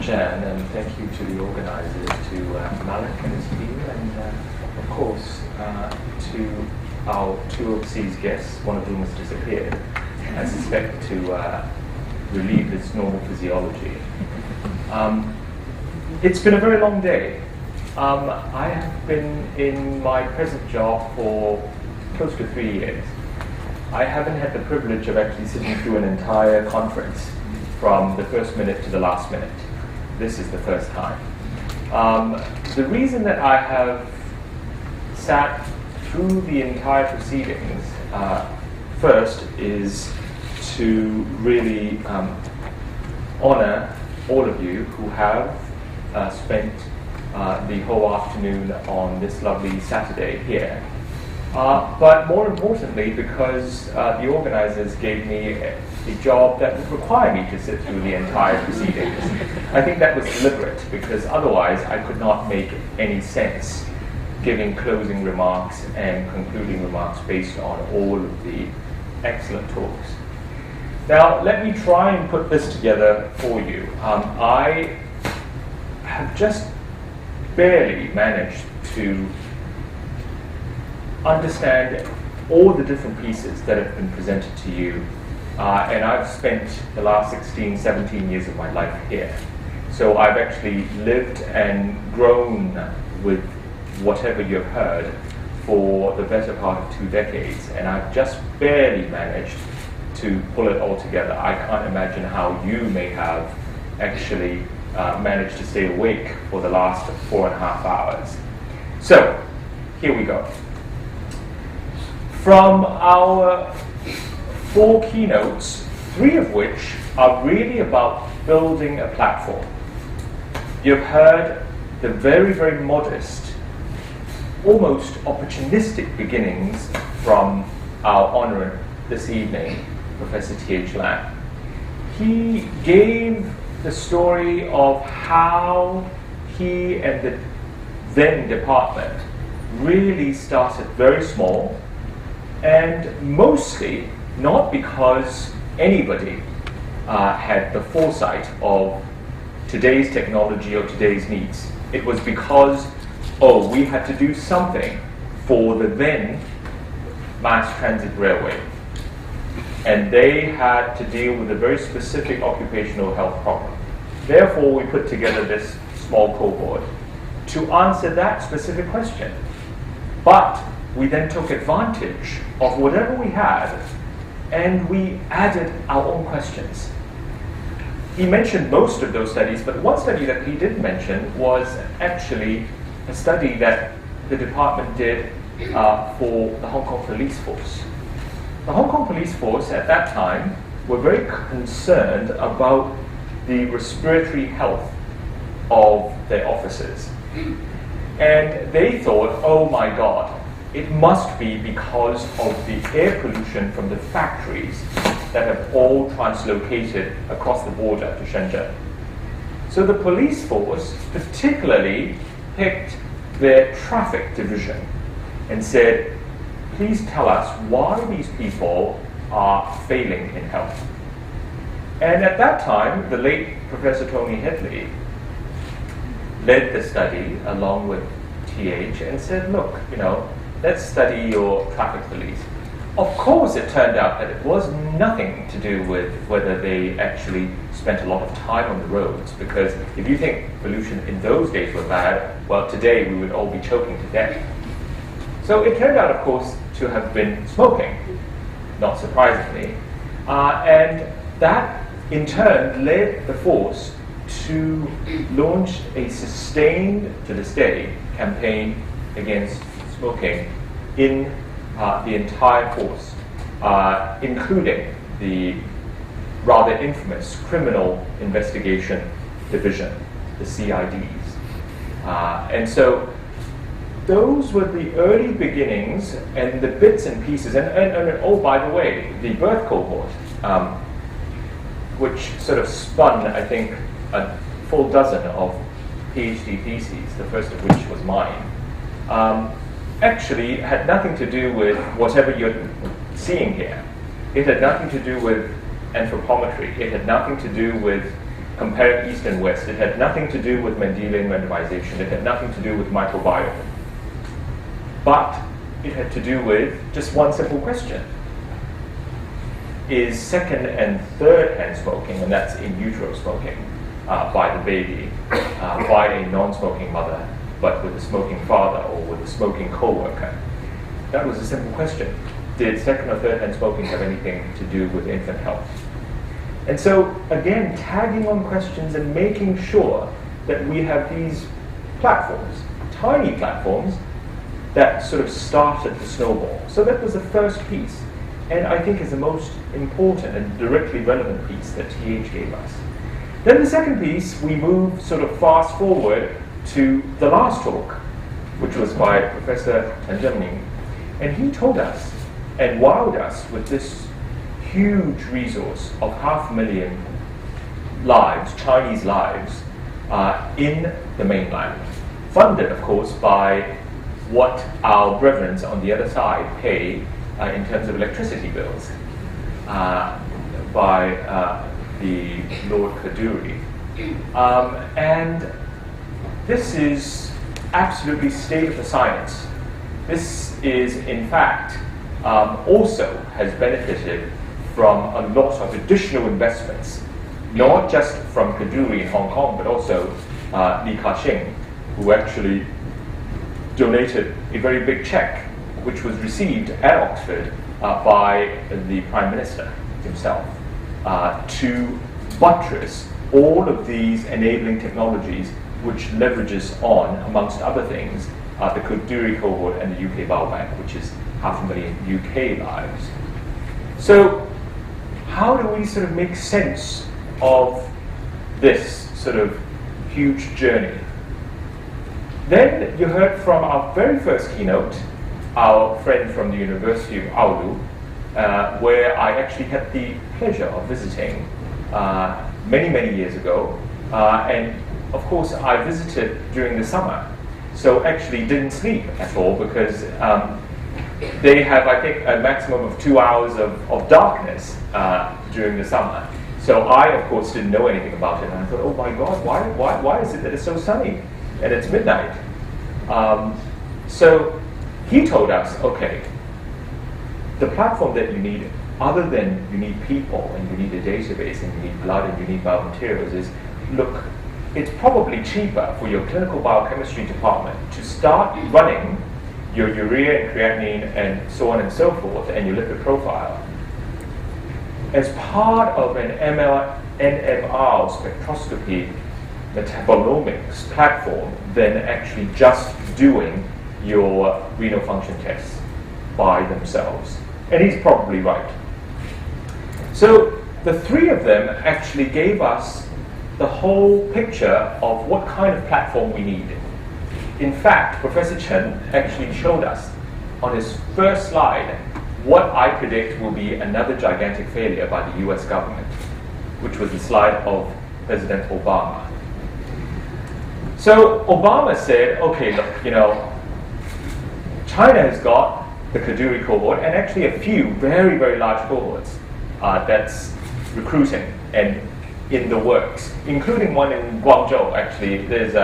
Jan, and thank you to the organizers, to Malik and his team, and of course to our two overseas guests, one of whom has disappeared, I suspect to relieve his normal physiology. It's been a very long day. I have been in my present job for close to 3 years. I haven't had the privilege of actually sitting through an entire conference from the first minute to the last minute. This is the first time. The reason that I have sat through the entire proceedings first is to really honor all of you who have spent the whole afternoon on this lovely Saturday here. But more importantly, because the organizers gave me a job that would require me to sit through the entire proceedings. I think that was deliberate, because otherwise I could not make any sense giving closing remarks and concluding remarks based on all of the excellent talks. Now, let me try and put this together for you. I have just barely managed to understand all the different pieces that have been presented to you. And I've spent the last 16, 17 years of my life here. So I've actually lived and grown with whatever you've heard for the better part of 2 decades. And I've just barely managed to pull it all together. I can't imagine how you may have actually managed to stay awake for the last 4.5 hours. So, here we go. From our 4 keynotes, 3 of which are really about building a platform. You've heard the very, very modest, almost opportunistic beginnings from our honorer this evening, Professor T.H. Leung. He gave the story of how he and the then department really started very small, and mostly not because anybody had the foresight of today's technology or today's needs. It was because, we had to do something for the then mass transit railway. And they had to deal with a very specific occupational health problem. Therefore, we put together this small cohort to answer that specific question. But we then took advantage of whatever we had, and we added our own questions. He mentioned most of those studies, but one study that he did mention was actually a study that the department did for the Hong Kong Police Force. The Hong Kong Police Force at that time were very concerned about the respiratory health of their officers. And they thought, oh my God, it must be because of the air pollution from the factories that have all translocated across the border to Shenzhen. So the police force particularly picked their traffic division and said, please tell us why these people are failing in health. And at that time, the late Professor Tony Headley led the study along with TH and said, look, let's study your traffic police. Of course, it turned out that it was nothing to do with whether they actually spent a lot of time on the roads, because if you think pollution in those days were bad, well, today we would all be choking to death. So it turned out, of course, to have been smoking, not surprisingly. And that, in turn, led the force to launch a sustained, to this day, campaign against smoking in the entire force, including the rather infamous Criminal Investigation Division, the CIDs. And so those were the early beginnings and the bits and pieces. And oh, by the way, the birth cohort, which sort of spun, I think, a full dozen of PhD theses, the first of which was mine, actually had nothing to do with whatever you're seeing here. It had nothing to do with anthropometry. It had nothing to do with compare East and West. It had nothing to do with Mendelian randomization. It had nothing to do with microbiome. But it had to do with just one simple question. Is second and third hand smoking, and that's in utero smoking, by the baby, by a non-smoking mother, but with a smoking father or with a smoking co-worker? That was a simple question. Did second or third hand smoking have anything to do with infant health? And so, again, tagging on questions and making sure that we have these platforms, tiny platforms, that sort of started the snowball. So that was the first piece, and I think is the most important and directly relevant piece that TH gave us. Then the second piece, we move sort of fast forward to the last talk, which was by Professor Tanjung, and he told us and wowed us with this huge resource of 500,000 lives, Chinese lives, in the mainland, funded, of course, by what our brethren on the other side pay in terms of electricity bills by the Lord Kaduri. And this is absolutely state of the science. This is, in fact, also has benefited from a lot of additional investments, not just from Kaduri in Hong Kong, but also Li Ka-shing, who actually donated a very big check, which was received at Oxford by the Prime Minister himself, to buttress all of these enabling technologies, which leverages on, amongst other things, the Kaduri cohort and the UK Biobank, which is 500,000 UK lives. So how do we sort of make sense of this sort of huge journey? Then you heard from our very first keynote, our friend from the University of Oulu, where I actually had the pleasure of visiting many, many years ago. And of course, I visited during the summer. So actually didn't sleep at all because they have, I think, a maximum of 2 hours of darkness during the summer. So I, of course, didn't know anything about it. And I thought, oh my God, why is it that it's so sunny? And it's midnight. So he told us, okay, the platform that you need, other than you need people and you need a database and you need blood and you need biomaterials, is, look, it's probably cheaper for your clinical biochemistry department to start running your urea and creatinine and so on and so forth and your lipid profile as part of an NMR spectroscopy metabolomics platform than actually just doing your renal function tests by themselves. And he's probably right. So the three of them actually gave us the whole picture of what kind of platform we need. In fact, Professor Chen actually showed us on his first slide what I predict will be another gigantic failure by the US government, which was the slide of President Obama. So Obama said, okay, look, China has got the Kaduri cohort and actually a few very, very large cohorts that's recruiting and in the works, including one in Guangzhou. Actually, there's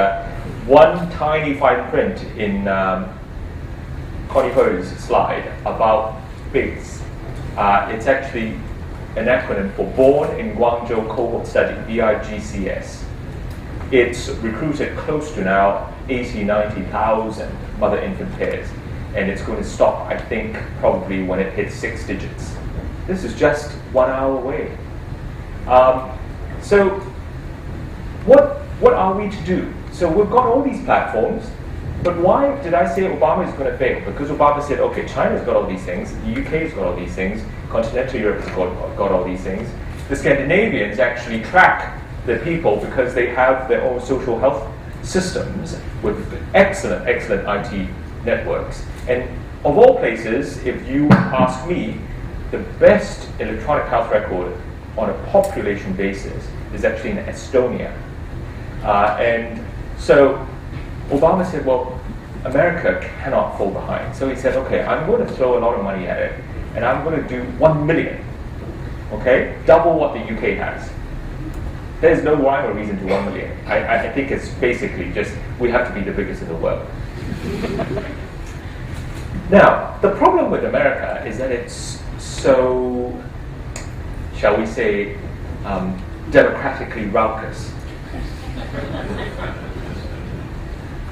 one tiny fine print in Connie Ho's slide about BIGS. It's actually an acronym for Born in Guangzhou Cohort Study, BIGCS. It's recruited close to now 90,000 mother-infant pairs, and it's going to stop, I think, probably when it hits 6 digits. This is just 1 hour away. So what are we to do? So we've got all these platforms, but why did I say Obama is going to fail? Because Obama said, okay, China's got all these things, the UK's got all these things, continental Europe's got all these things. The Scandinavians actually track the people because they have their own social health systems with excellent IT networks. And of all places, if you ask me, the best electronic health record on a population basis is actually in Estonia. And so Obama said, well, America cannot fall behind. So he said, okay, I'm going to throw a lot of money at it, and I'm going to do 1 million, okay? Double what the UK has. There's no rhyme or reason to 1 million. I think it's basically just we have to be the biggest in the world. Now, the problem with America is that it's so, shall we say, democratically raucous.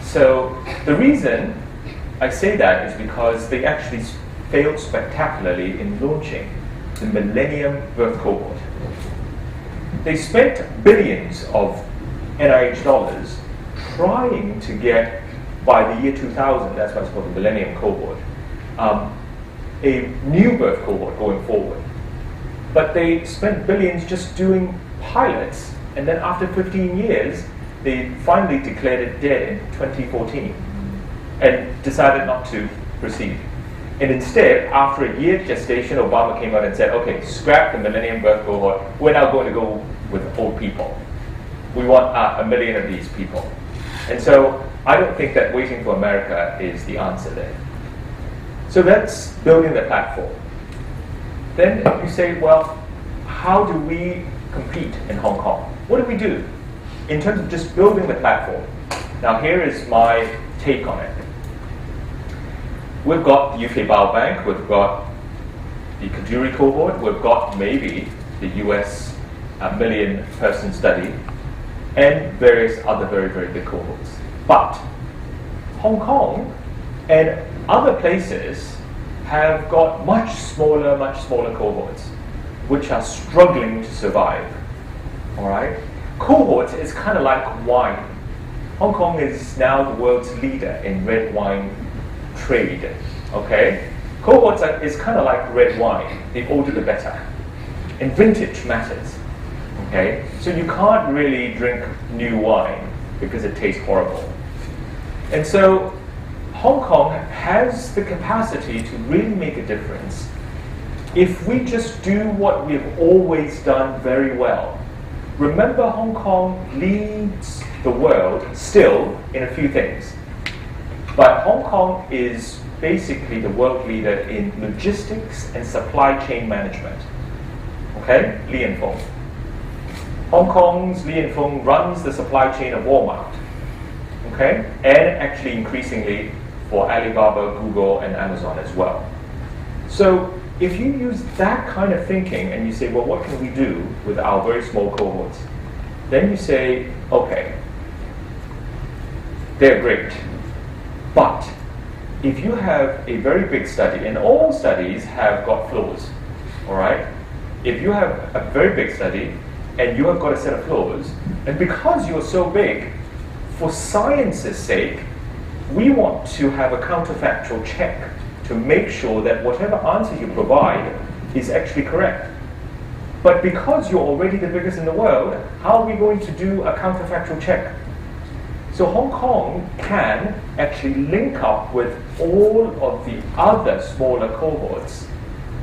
So the reason I say that is because they actually failed spectacularly in launching the Millennium Birth Cohort. They spent billions of NIH dollars trying to get, by the year 2000, that's what's called the Millennium Cohort, a new birth cohort going forward. But they spent billions just doing pilots, and then after 15 years, they finally declared it dead in 2014 and decided not to proceed. And instead, after a year gestation, Obama came out and said, okay, scrap the Millennium Birth Cohort, we're now going to go with old people. We want 1 million of these people. And so I don't think that waiting for America is the answer there. So that's building the platform. Then you say, well, how do we compete in Hong Kong? What do we do in terms of just building the platform? Now here is my take on it. We've got the UK Biobank, we've got the Kaduri cohort, we've got maybe the US 1 million person study, and various other very, very big cohorts. But Hong Kong and other places have got much smaller cohorts, which are struggling to survive. All right? Cohorts is kind of like wine. Hong Kong is now the world's leader in red wine trade. Okay? Cohorts is kind of like red wine. The older the better. And vintage matters. Okay? So you can't really drink new wine because it tastes horrible. And so Hong Kong has the capacity to really make a difference if we just do what we've always done very well. Remember, Hong Kong leads the world still in a few things. But Hong Kong is basically the world leader in logistics and supply chain management. Okay? Li and Fung. Hong Kong's Li and Fung runs the supply chain of Walmart. Okay? And actually increasingly for Alibaba, Google, and Amazon as well. So if you use that kind of thinking and you say, well, what can we do with our very small cohorts? Then you say, okay, they're great. But if you have a very big study, and all studies have got flaws, all right? If you have a very big study and you have got a set of flaws, and because you're so big, for science's sake, we want to have a counterfactual check to make sure that whatever answer you provide is actually correct. But because you're already the biggest in the world, how are we going to do a counterfactual check? So Hong Kong can actually link up with all of the other smaller cohorts.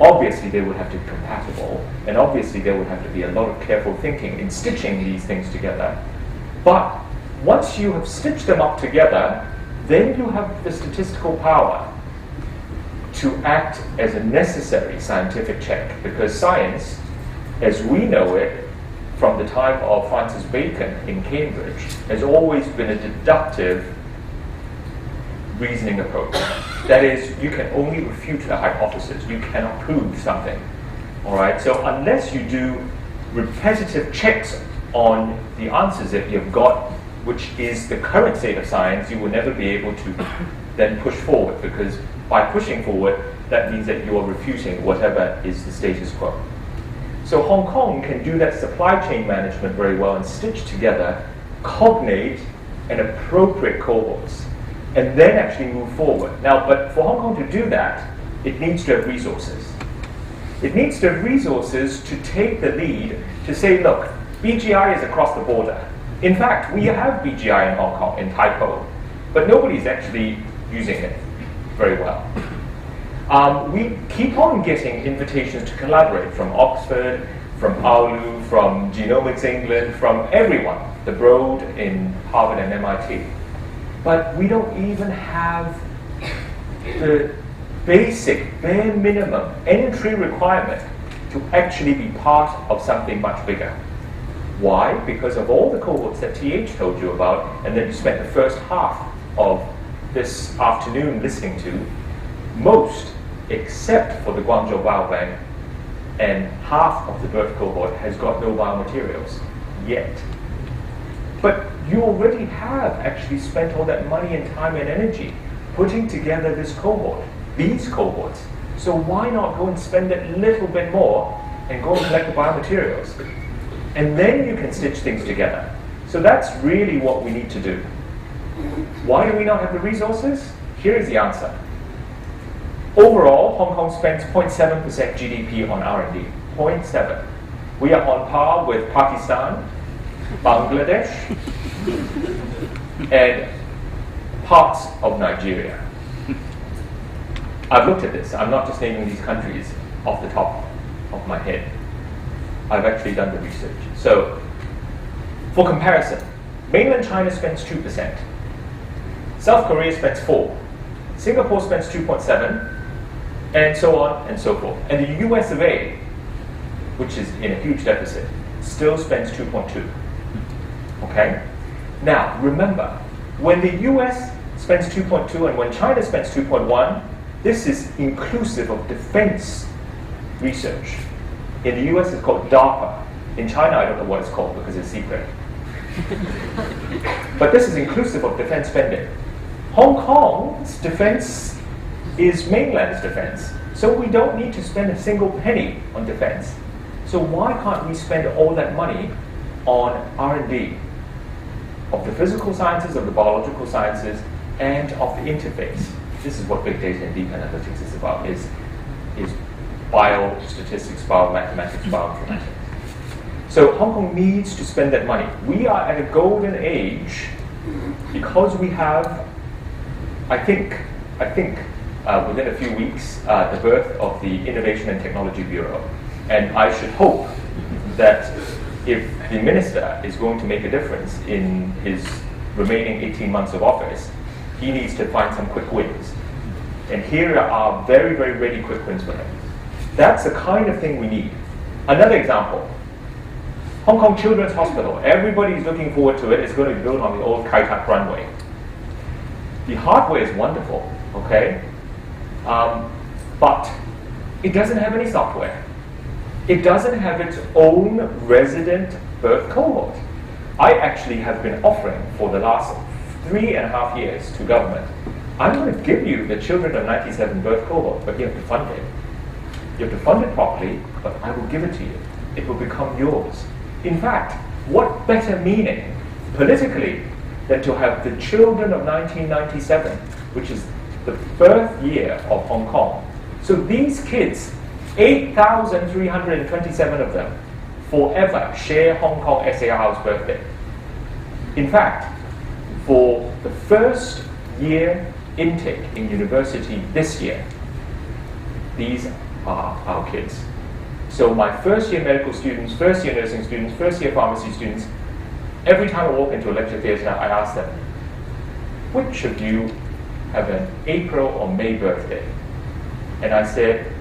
Obviously, they would have to be compatible, and obviously there would have to be a lot of careful thinking in stitching these things together. But once you have stitched them up together, then you have the statistical power to act as a necessary scientific check, because science, as we know it from the time of Francis Bacon in Cambridge, has always been a deductive reasoning approach. That is, you can only refute a hypothesis, you cannot prove something. All right? So unless you do repetitive checks on the answers that you've got, which is the current state of science, you will never be able to then push forward, because by pushing forward, that means that you are refuting whatever is the status quo. So Hong Kong can do that supply chain management very well and stitch together cognate and appropriate cohorts, and then actually move forward. Now, but for Hong Kong to do that, it needs to have resources. It needs to have resources to take the lead, to say, look, BGI is across the border. In fact, we have BGI in Hong Kong, in Taipo, but nobody's actually using it very well. We keep on getting invitations to collaborate from Oxford, from Aulu, from Genomics England, from everyone, the Broad in Harvard and MIT. But we don't even have the basic, bare minimum entry requirement to actually be part of something much bigger. Why? Because of all the cohorts that TH told you about, and that you spent the first half of this afternoon listening to, most, except for the Guangzhou Biobank, and half of the birth cohort has got no biomaterials yet. But you already have actually spent all that money and time and energy putting together this cohort, these cohorts. So why not go and spend a little bit more and go and collect the biomaterials? And then you can stitch things together. So that's really what we need to do. Why do we not have the resources? Here is the answer. Overall, Hong Kong spends 0.7% GDP on R&D. 0.7. We are on par with Pakistan, Bangladesh, and parts of Nigeria. I've looked at this. I'm not just naming these countries off the top of my head. I've actually done the research. So, for comparison, mainland China spends 2%. South Korea spends 4%. Singapore spends 2.7%. And so on and so forth. And the US of A, which is in a huge deficit, still spends 2.2%. Okay? Now, remember, when the US spends 2.2% and when China spends 2.1%, this is inclusive of defense research. In the US, it's called DARPA. In China, I don't know what it's called because it's secret. But this is inclusive of defense spending. Hong Kong's defense is mainland's defense. So we don't need to spend a single penny on defense. So why can't we spend all that money on R&D of the physical sciences, of the biological sciences, and of the interface? This is what big data and deep analytics is about, is biostatistics, biomathematics, bioinformatics. So Hong Kong needs to spend that money. We are at a golden age because we have, I think, within a few weeks, the birth of the Innovation and Technology Bureau. And I should hope that if the minister is going to make a difference in his remaining 18 months of office, he needs to find some quick wins. And here are very, very ready quick wins for him. That's the kind of thing we need. Another example, Hong Kong Children's Hospital. Everybody's looking forward to it. It's going to be built on the old Kai Tak runway. The hardware is wonderful, okay? But it doesn't have any software. It doesn't have its own resident birth cohort. I actually have been offering for the last 3.5 years to government, I'm going to give you the children of 97 birth cohort, but you have to fund it. You have to fund it properly, but I will give it to you. It will become yours. In fact, what better meaning politically than to have the children of 1997, which is the birth year of Hong Kong. So these kids, 8,327 of them, forever share Hong Kong SAR's birthday. In fact, for the first year intake in university this year, these are our kids. So my first year medical students, first year nursing students, first year pharmacy students, every time I walk into a lecture theatre, I ask them, which of you have an April or May birthday? And I said,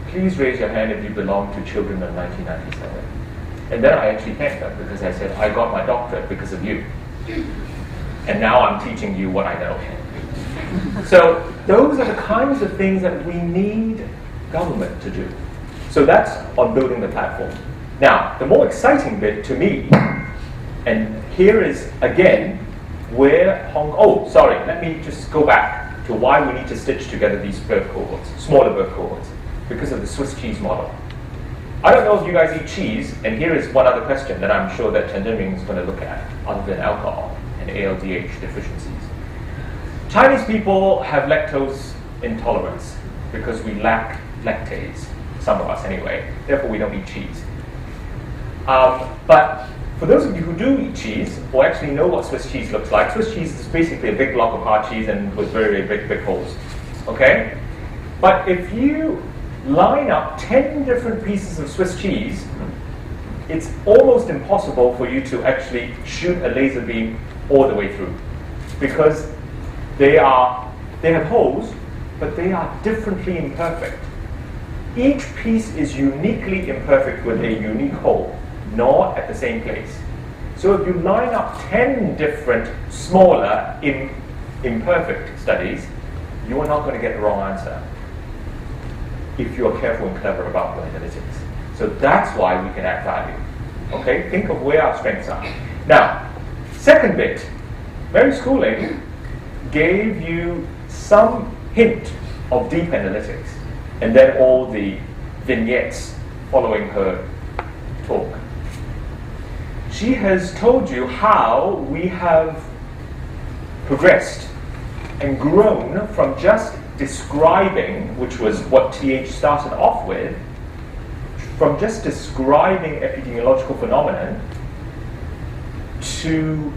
please raise your hand if you belong to children of 1997. And then I actually thanked them because I said, I got my doctorate because of you. And now I'm teaching you what I know. So those are the kinds of things that we need government to do. So that's on building the platform. Now, the more exciting bit to me, and here is again where let me just go back to why we need to stitch together these birth cohorts, smaller birth cohorts, because of the Swiss cheese model. I don't know if you guys eat cheese, and here is one other question that I'm sure that Chen Zhenming is going to look at, other than alcohol and ALDH deficiencies. Chinese people have lactose intolerance because we lack lactase, some of us anyway, therefore we don't eat cheese. But for those of you who do eat cheese, or actually know what Swiss cheese looks like, Swiss cheese is basically a big block of hard cheese and with very, very big holes, okay? But if you line up 10 different pieces of Swiss cheese, it's almost impossible for you to actually shoot a laser beam all the way through, because they have holes, but they are differently imperfect. Each piece is uniquely imperfect with a unique hole, not at the same place. So if you line up 10 different smaller, imperfect studies, you are not going to get the wrong answer if you are careful and clever about your analytics. So that's why we can add value. Okay, think of where our strengths are. Now, second bit, Mary Schooling gave you some hint of deep analytics, and then all the vignettes following her talk. She has told you how we have progressed and grown from just describing, which was what TH started off with, from just describing epidemiological phenomenon to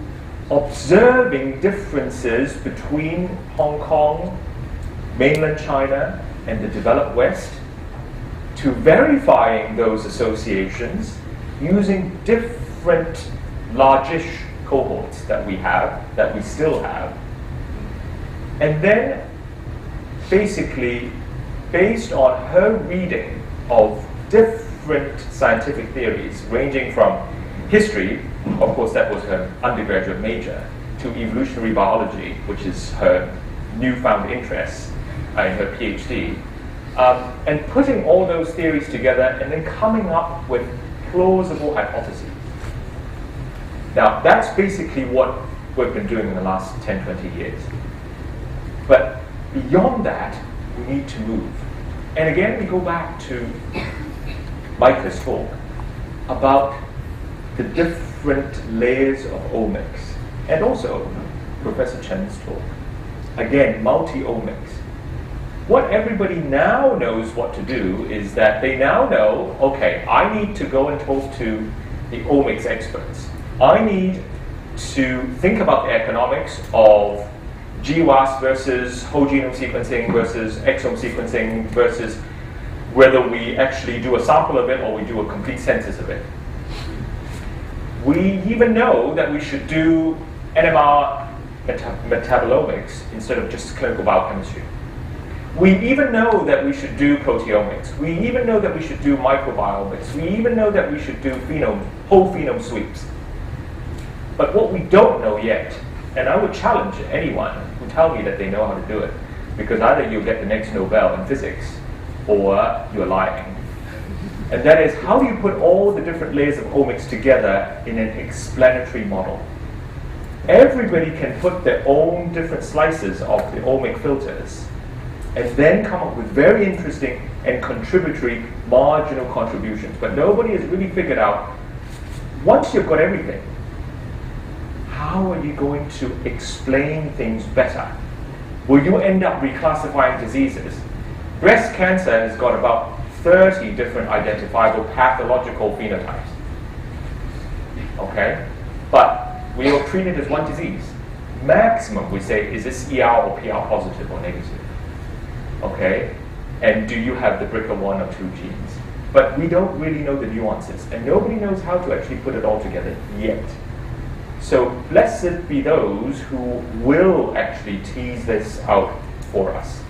observing differences between Hong Kong, mainland China, and the developed West, to verifying those associations using different largish cohorts that we have, that we still have, and then basically based on her reading of different scientific theories ranging from history, of course that was her undergraduate major, to evolutionary biology, which is her newfound interest in her PhD, and putting all those theories together and then coming up with plausible hypotheses. Now that's basically what we've been doing in the last 10, 20 years. But beyond that, we need to move. And again, we go back to Micah's talk about the different layers of omics, and also Professor Chen's talk. Again, multi-omics. What everybody now knows what to do is that they now know, okay, I need to go and talk to the omics experts. I need to think about the economics of GWAS versus whole genome sequencing versus exome sequencing versus whether we actually do a sample of it or we do a complete census of it. We even know that we should do NMR metabolomics instead of just clinical biochemistry. We even know that we should do proteomics. We even know that we should do microbiomics. We even know that we should do whole phenome sweeps. But what we don't know yet, and I would challenge anyone who tell me that they know how to do it, because either you'll get the next Nobel in physics or you're lying. And that is, how do you put all the different layers of omics together in an explanatory model? Everybody can put their own different slices of the omic filters and then come up with very interesting and contributory marginal contributions. But nobody has really figured out, once you've got everything, how are you going to explain things better? Will you end up reclassifying diseases? Breast cancer has got about 30 different identifiable pathological phenotypes. Okay? But we will treat it as one disease. Maximum, we say, is this ER or PR positive or negative? Okay? And do you have the BRCA1 or 2 genes? But we don't really know the nuances, and nobody knows how to actually put it all together yet. So blessed be those who will actually tease this out for us,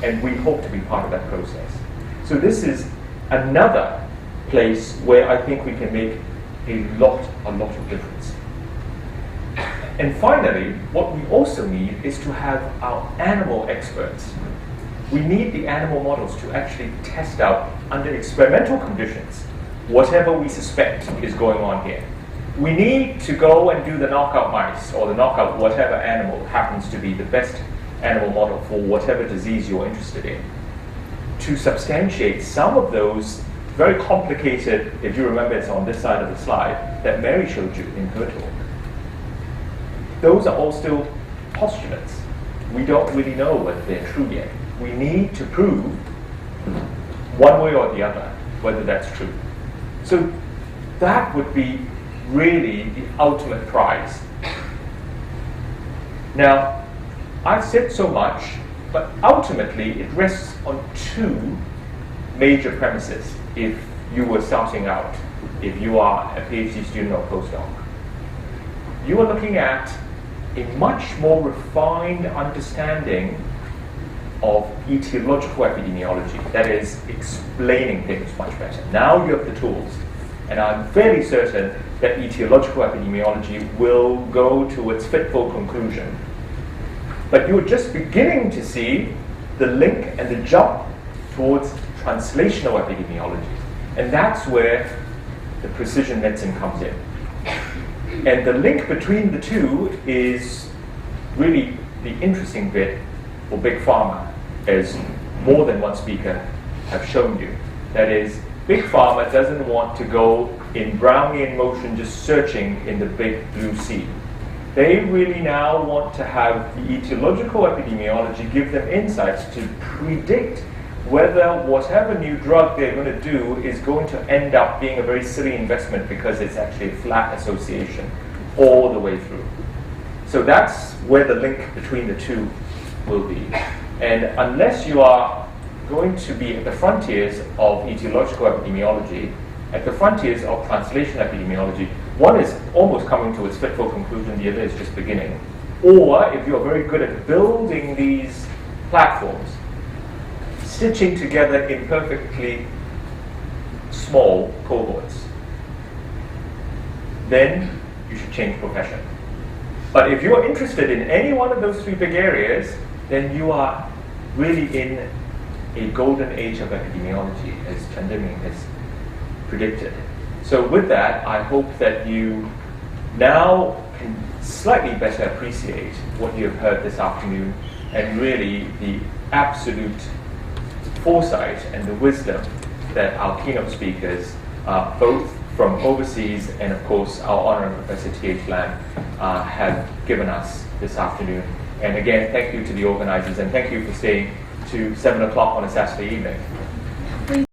and we hope to be part of that process. So this is another place where I think we can make a lot of difference. And finally, what we also need is to have our animal experts. We need the animal models to actually test out under experimental conditions whatever we suspect is going on here. We need to go and do the knockout mice or the knockout whatever animal happens to be the best animal model for whatever disease you're interested in, to substantiate some of those very complicated, if you remember it's on this side of the slide, that Mary showed you in her talk. Those are all still postulates. We don't really know whether they're true yet. We need to prove one way or the other whether that's true. So that would be really the ultimate prize. Now, I've said so much, but ultimately it rests on two major premises if you were starting out, if you are a PhD student or postdoc. You are looking at a much more refined understanding of etiological epidemiology, that is, explaining things much better. Now you have the tools, and I'm fairly certain that etiological epidemiology will go to its fitful conclusion. But you're just beginning to see the link and the jump towards translational epidemiology. And that's where the precision medicine comes in. And the link between the two is really the interesting bit for Big Pharma, as more than one speaker have shown you. That is, Big Pharma doesn't want to go in Brownian motion just searching in the big blue sea. They really now want to have the etiological epidemiology give them insights to predict whether whatever new drug they're going to do is going to end up being a very silly investment because it's actually a flat association all the way through. So that's where the link between the two will be. And unless you are going to be at the frontiers of etiological epidemiology, at the frontiers of translation epidemiology, one is almost coming to its fitful conclusion, the other is just beginning. Or if you're very good at building these platforms, stitching together imperfectly small cohorts, then you should change profession. But if you're interested in any one of those three big areas, then you are really in a golden age of epidemiology, as Chandiming has predicted. So with that, I hope that you now can slightly better appreciate what you have heard this afternoon, and really the absolute foresight and the wisdom that our keynote speakers, both from overseas and of course our Honorary Professor T.H. Lam, have given us this afternoon. And again, thank you to the organizers, and thank you for staying to 7 o'clock on a Saturday evening.